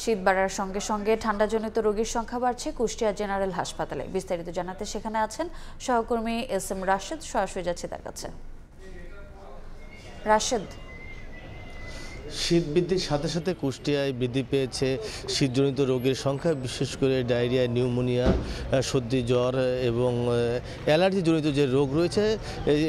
শীত বাড়ার সঙ্গে সঙ্গে ঠান্ডাজনিত রোগীর সংখ্যা বাড়ছে কুষ্টিয়া জেনারেল হাসপাতালে। বিস্তারিত জানাতে সেখানে আছেন সহকর্মী এস.এম. রাশেদ। সরাসরি যাচ্ছে তার কাছে। রাশেদ, শীত বৃদ্ধির সাথে সাথে কুষ্টিয়ায় বৃদ্ধি পেয়েছে শীতজনিত রোগের সংখ্যা, বিশেষ করে ডায়রিয়া, নিউমোনিয়া, সর্দি, জ্বর এবং অ্যালার্জিজনিত যে রোগ রয়েছে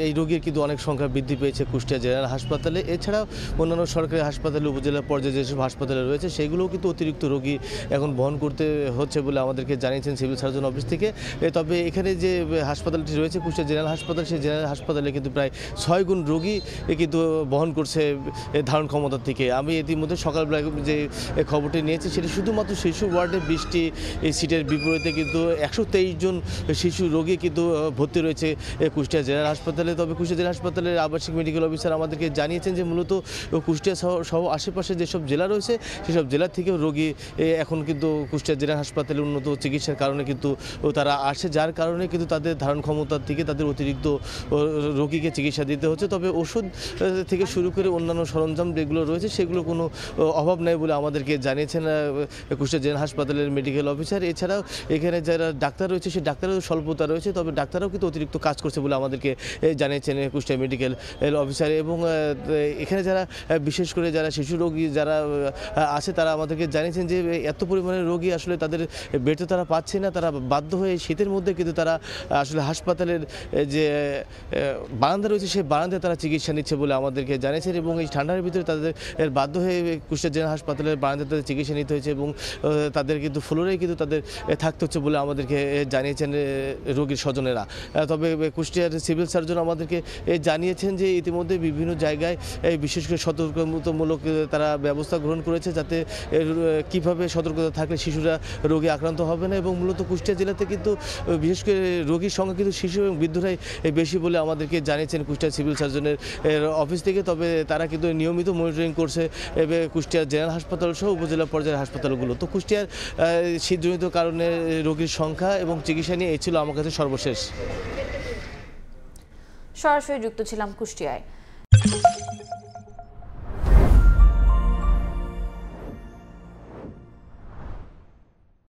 এই রোগীর কিন্তু অনেক সংখ্যা বৃদ্ধি পেয়েছে কুষ্টিয়া জেনারেল হাসপাতালে। এছাড়াও অন্যান্য সরকারি হাসপাতালে, উপজেলা পর্যায়ে যেসব হাসপাতালে রয়েছে সেগুলোও কিন্তু অতিরিক্ত রোগী এখন বহন করতে হচ্ছে বলে আমাদেরকে জানিয়েছেন সিভিল সার্জন অফিস থেকে। তবে এখানে যে হাসপাতালটি রয়েছে কুষ্টিয়া জেনারেল হাসপাতাল, সেই জেনারেল হাসপাতালে কিন্তু প্রায় 6 গুণ রোগী কিন্তু বহন করছে ধারণ ক্ষমতা থেকে। আমি ইতিমধ্যে সকালবেলা যে খবরটি নিয়েছি সেটি শুধুমাত্র শিশু ওয়ার্ডে 20টি সিটের বিপরীতে কিন্তু 123 জন শিশু রোগী কিন্তু ভর্তি রয়েছে কুষ্টিয়া জেনারেল হাসপাতালে। তবে কুষ্টিয়া জেনারেল হাসপাতালের আবাসিক মেডিকেল অফিসার আমাদেরকে জানিয়েছেন যে মূলত কুষ্টিয়া সহ আশেপাশে যেসব জেলা রয়েছে সেসব জেলা থেকেও রোগী এখন কিন্তু কুষ্টিয়া জেনারেল হাসপাতালে উন্নত চিকিৎসার কারণে কিন্তু তারা আসে, যার কারণে কিন্তু তাদের ধারণ ক্ষমতার থেকে তাদের অতিরিক্ত রোগীকে চিকিৎসা দিতে হচ্ছে। তবে ওষুধ থেকে শুরু করে অন্যান্য সরঞ্জাম যেগুলো রয়েছে সেগুলো কোনো অভাব নেই বলে আমাদেরকে জানিয়েছেন কুষ্টিয়া জেনারেল হাসপাতালের মেডিকেল অফিসার। এছাড়াও এখানে যারা ডাক্তার রয়েছে সেই ডাক্তারেরও স্বল্পতা রয়েছে, তবে ডাক্তাররাও কিন্তু অতিরিক্ত কাজ করছে বলে আমাদেরকে জানিয়েছেন কুষ্টিয়া মেডিকেল অফিসার। এবং এখানে যারা বিশেষ করে যারা শিশু রোগী যারা আছে তারা আমাদেরকে জানিয়েছেন যে এত পরিমাণে রোগী আসলে তাদের বেড তো তারা পাচ্ছে না, তারা বাধ্য হয়ে শীতের মধ্যে কিন্তু তারা আসলে হাসপাতালের যে বারান্দা রয়েছে সেই বারান্দায় তারা চিকিৎসা নিচ্ছে বলে আমাদেরকে জানিয়েছেন। এবং এই ঠান্ডার ভিতরে তাদের বাধ্য হয়ে কুষ্টিয়া জেনারেল হাসপাতালের বারান্দায় তাদের চিকিৎসা নিতে হয়েছে এবং তাদের কিন্তু ফ্লোরেই কিন্তু তাদের থাকতে হচ্ছে বলে আমাদেরকে জানিয়েছেন রোগীর স্বজনেরা। তবে কুষ্টিয়ার সিভিল সার্জন আমাদেরকে জানিয়েছেন যে ইতিমধ্যে বিভিন্ন জায়গায় বিশেষ করে সতর্কতামূলক তারা ব্যবস্থা গ্রহণ করেছে যাতে কীভাবে সতর্কতা থাকলে শিশুরা রোগে আক্রান্ত হবে না। এবং মূলত কুষ্টিয়া জেলাতে কিন্তু বিশেষ করে রোগীর সংখ্যা কিন্তু শিশু এবং বৃদ্ধরাই বেশি বলে আমাদেরকে জানিয়েছেন কুষ্টিয়া সিভিল সার্জনের অফিস থেকে। তবে তারা কিন্তু নিয়মিত মনিটরিং করছে কুষ্টিয়া জেনারেল হাসপাতাল সহ উপজেলা পর্যায়ের হাসপাতালগুলো। তো কুষ্টিয়ার শীতজনিত কারণে রোগীর সংখ্যা এবং চিকিৎসা নিয়ে এই ছিল আমার কাছে সর্বশেষ। সরাসরি যুক্ত ছিলাম কুষ্টিয়ায়।